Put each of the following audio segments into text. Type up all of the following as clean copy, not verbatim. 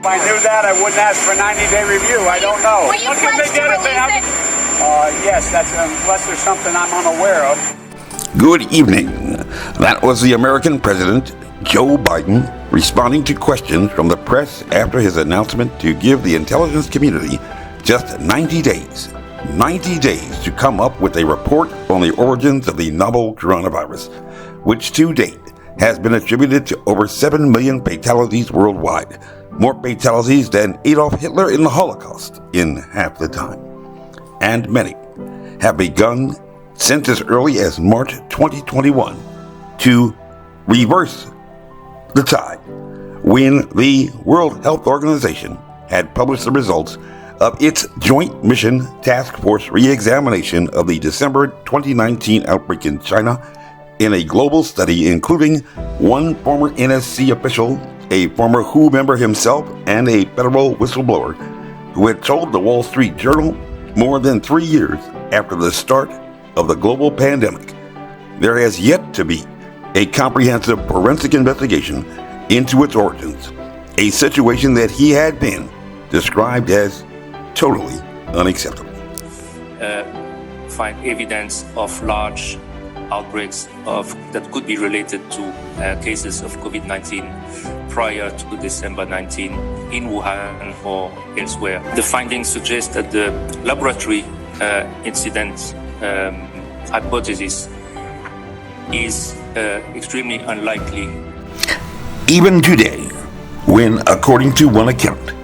If I knew that, I wouldn't ask for a 90-day review. I don't know. Will you pledge to release it? Yes, that's unless there's something I'm unaware of. Good evening. That was the American President, Joe Biden, responding to questions from the press after his announcement to give the intelligence community just 90 days. 90 days to come up with a report on the origins of the novel coronavirus, which to date has been attributed to over 7 million fatalities worldwide, more fatalities than Adolf Hitler in the Holocaust in half the time. And many have begun since as early as March 2021 to reverse the tide when the World Health Organization had published the results of its Joint Mission Task Force re-examination of the December 2019 outbreak in China in a global study including one former NSC official, a former WHO member himself, and a federal whistleblower who had told the Wall Street Journal more than 3 years after the start of the global pandemic. There has yet to be a comprehensive forensic investigation into its origins, a situation that he had been described as totally unacceptable. Find evidence of large outbreaks that could be related to cases of COVID-19 prior to December 19 in Wuhan or elsewhere. The findings suggest that the laboratory incident hypothesis is extremely unlikely. Even today, when, according to one account,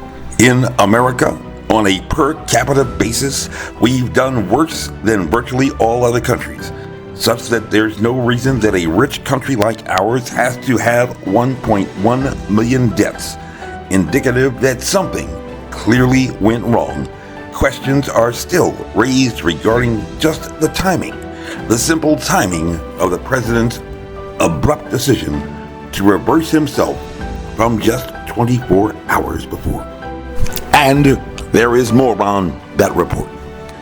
in America, on a per capita basis, we've done worse than virtually all other countries, such that there's no reason that a rich country like ours has to have 1.1 million deaths, indicative that something clearly went wrong. Questions are still raised regarding just the timing, the simple timing of the president's abrupt decision to reverse himself from just 24 hours before. And there is more on that report.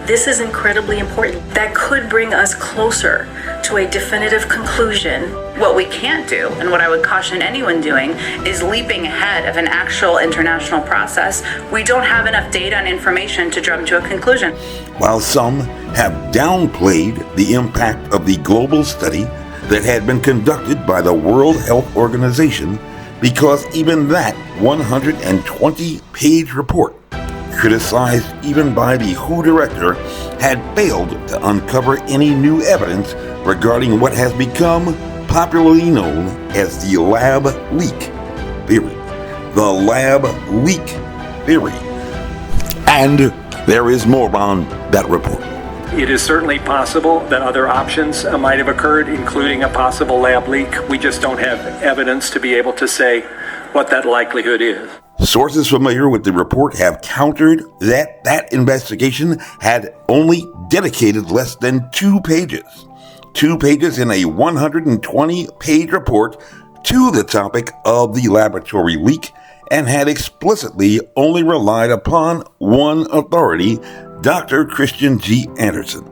This is incredibly important. That could bring us closer to a definitive conclusion. What we can't do, and what I would caution anyone doing, is leaping ahead of an actual international process. We don't have enough data and information to jump to a conclusion. While some have downplayed the impact of the global study that had been conducted by the World Health Organization, because even that 120-page report, criticized even by the WHO director, had failed to uncover any new evidence regarding what has become popularly known as the lab leak theory. The lab leak theory. And there is more on that report. It is certainly possible that other options might have occurred, including a possible lab leak. We just don't have evidence to be able to say what that likelihood is. Sources familiar with the report have countered that investigation had only dedicated less than 2 pages. 2 pages in a 120-page report to the topic of the laboratory leak, and had explicitly only relied upon one authority, Dr. Christian G. Anderson,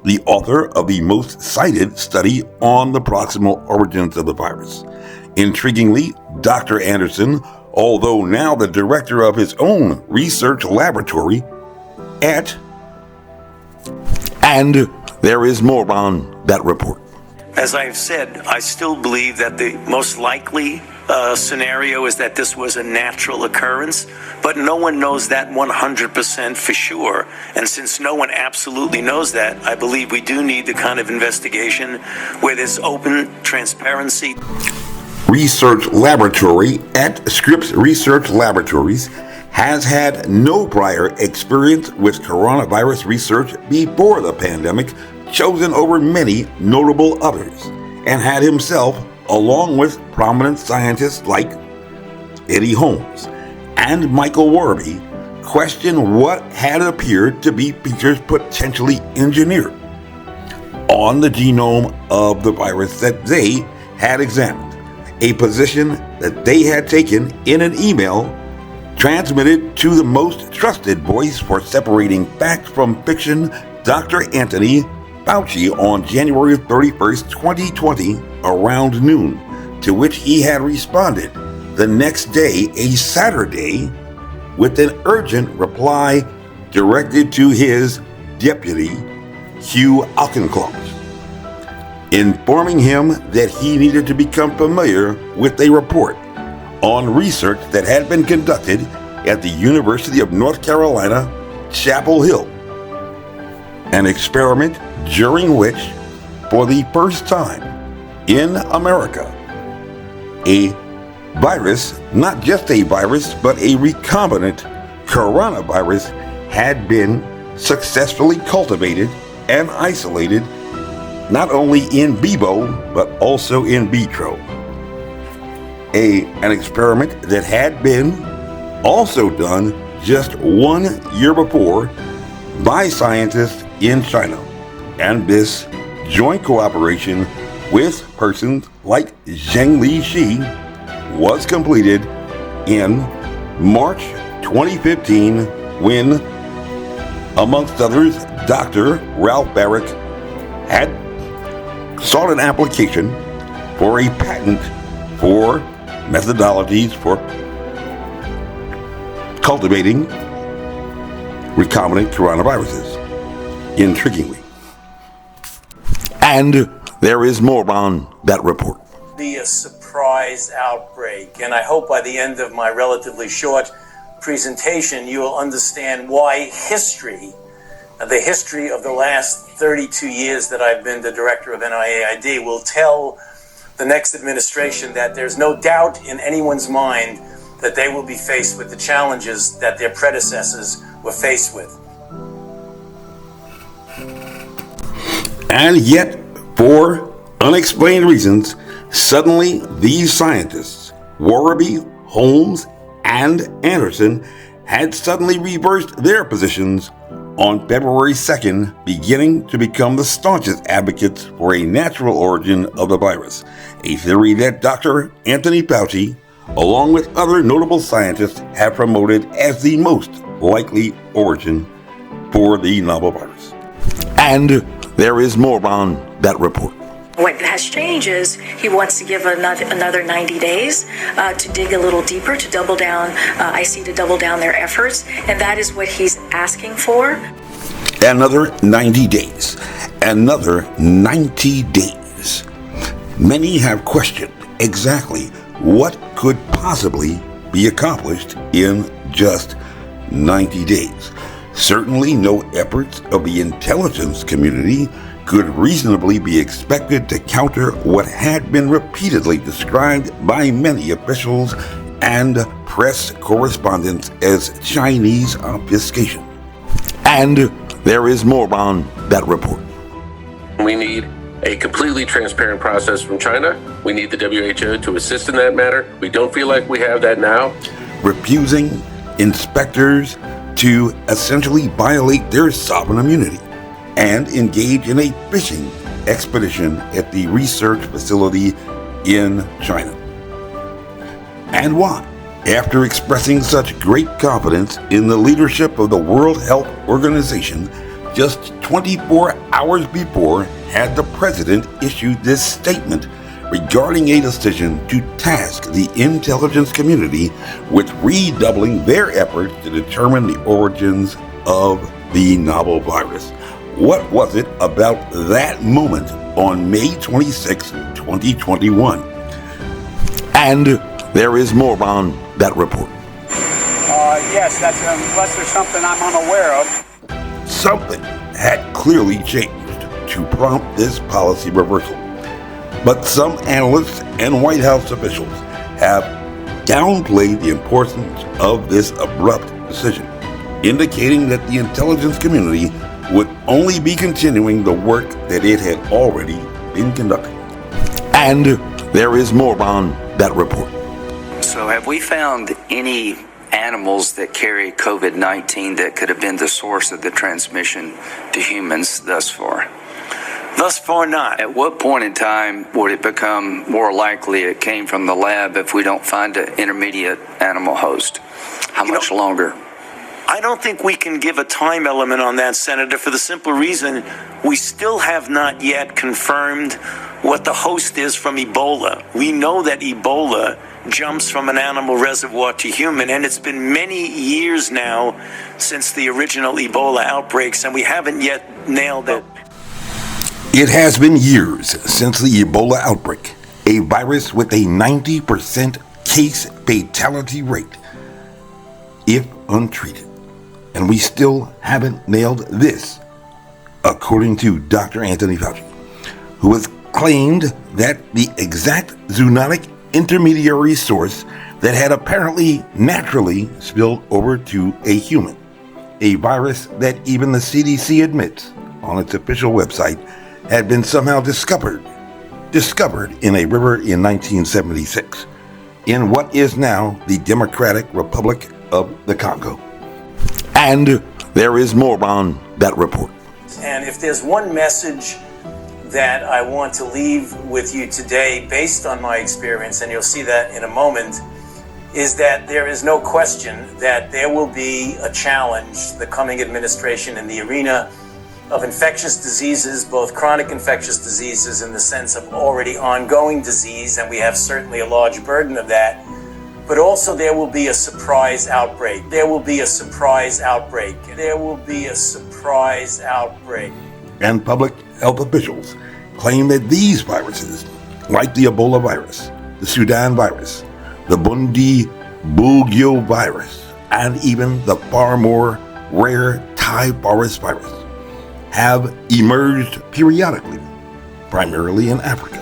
the author of the most cited study on the proximal origins of the virus. Intriguingly, Dr. Anderson, although now the director of his own research laboratory at... And there is more on that report. As I've said, I still believe that the most likely scenario is that this was a natural occurrence, but no one knows that 100% for sure. And since no one absolutely knows that, I believe we do need the kind of investigation where there's open transparency. Research laboratory at Scripps Research Laboratories has had no prior experience with coronavirus research before the pandemic, chosen over many notable others, and had himself, along with prominent scientists like Eddie Holmes and Michael Warby, question what had appeared to be features potentially engineered on the genome of the virus that they had examined, a position that they had taken in an email transmitted to the most trusted voice for separating fact from fiction, Dr. Anthony Fauci, on January 31st, 2020, around noon, to which he had responded the next day, a Saturday, with an urgent reply directed to his deputy, Hugh Auchincloss, informing him that he needed to become familiar with a report on research that had been conducted at the University of North Carolina, Chapel Hill, an experiment during which, for the first time in America, a virus, not just a virus, but a recombinant coronavirus, had been successfully cultivated and isolated not only in vivo, but also in vitro. An experiment that had been also done just 1 year before by scientists in China. And this joint cooperation with persons like Zheng Li-Shi was completed in March 2015 when, amongst others, Dr. Ralph Barrick had sought an application for a patent for methodologies for cultivating recombinant coronaviruses. Intriguingly. And there is more on that report. Be a surprise outbreak, and I hope by the end of my relatively short presentation you will understand why the history of the last 32 years that I've been the director of NIAID will tell the next administration that there's no doubt in anyone's mind that they will be faced with the challenges that their predecessors were faced with. And yet, for unexplained reasons, suddenly these scientists, Warraby, Holmes, and Anderson, had suddenly reversed their positions on February 2nd, beginning to become the staunchest advocates for a natural origin of the virus, a theory that Dr. Anthony Fauci, along with other notable scientists, have promoted as the most likely origin for the novel virus. And there is more on that report. What has changed is he wants to give another 90 days to dig a little deeper, to double down, to double down their efforts, and that is what he's asking for. Another 90 days. Another 90 days. Many have questioned exactly what could possibly be accomplished in just 90 days. Certainly no efforts of the intelligence community could reasonably be expected to counter what had been repeatedly described by many officials and press correspondents as Chinese obfuscation. And there is more on that report. We need a completely transparent process from China. We need the WHO to assist in that matter. We don't feel like we have that now. Refusing inspectors to essentially violate their sovereign immunity and engage in a fishing expedition at the research facility in China. And why? After expressing such great confidence in the leadership of the World Health Organization, just 24 hours before had the president issued this statement regarding a decision to task the intelligence community with redoubling their efforts to determine the origins of the novel virus. What was it about that moment on May 26, 2021? And there is more on that report. Yes, that's unless there's something I'm unaware of. Something had clearly changed to prompt this policy reversal. But some analysts and White House officials have downplayed the importance of this abrupt decision, indicating that the intelligence community would only be continuing the work that it had already been conducting. And there is more on that report. So have we found any animals that carry COVID-19 that could have been the source of the transmission to humans thus far? Thus far, not. At what point in time would it become more likely it came from the lab if we don't find an intermediate animal host? How much longer? I don't think we can give a time element on that, Senator, for the simple reason we still have not yet confirmed what the host is from Ebola. We know that Ebola jumps from an animal reservoir to human, and it's been many years now since the original Ebola outbreaks, and we haven't yet nailed it. It has been years since the Ebola outbreak, a virus with a 90% case fatality rate if untreated. And we still haven't nailed this, according to Dr. Anthony Fauci, who has claimed that the exact zoonotic intermediary source that had apparently naturally spilled over to a human, a virus that even the CDC admits on its official website had been somehow discovered in a river in 1976 in what is now the Democratic Republic of the Congo. And there is more on that report. And if there's one message that I want to leave with you today based on my experience, and you'll see that in a moment, is that there is no question that there will be a challenge, the coming administration, in the arena of infectious diseases, both chronic infectious diseases in the sense of already ongoing disease, and we have certainly a large burden of that, but also there will be a surprise outbreak. There will be a surprise outbreak. There will be a surprise outbreak. And public health officials claim that these viruses, like the Ebola virus, the Sudan virus, the Bundibugyo virus, and even the far more rare Thai forest virus, have emerged periodically, primarily in Africa,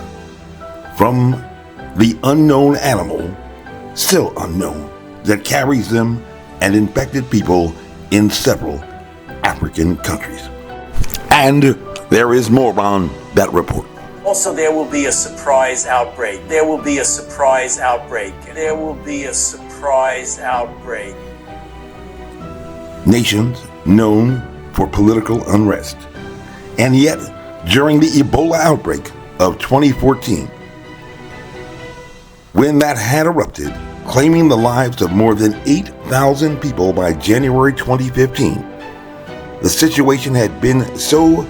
from the unknown animal, still unknown, that carries them and infected people in several African countries. And there is more on that report. Also, there will be a surprise outbreak. There will be a surprise outbreak. There will be a surprise outbreak. Nations known for political unrest. And yet, during the Ebola outbreak of 2014, when that had erupted, claiming the lives of more than 8,000 people by January 2015, the situation had been so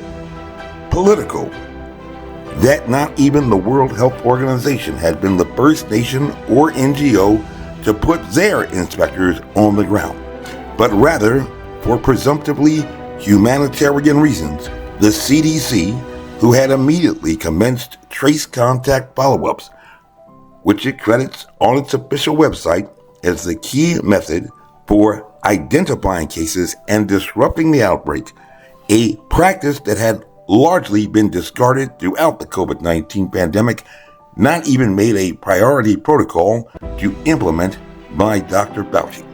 political that not even the World Health Organization had been the first nation or NGO to put their inspectors on the ground, but rather, for presumptively humanitarian reasons, the CDC, who had immediately commenced trace contact follow-ups, which it credits on its official website as the key method for identifying cases and disrupting the outbreak, a practice that had largely been discarded throughout the COVID-19 pandemic, not even made a priority protocol to implement by Dr. Fauci.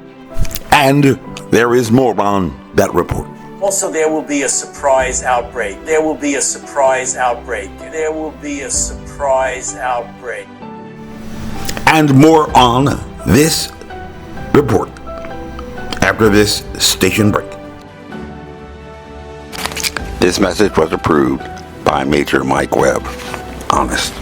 And there is more on that report. Also, there will be a surprise outbreak. There will be a surprise outbreak. There will be a surprise outbreak. And more on this report after this station break. This message was approved by Major Mike Webb. Honest.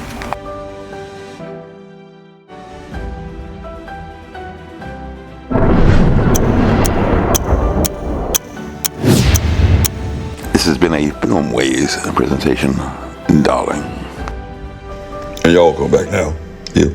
This has been a Filmways presentation, darling. And y'all go back now. Yeah.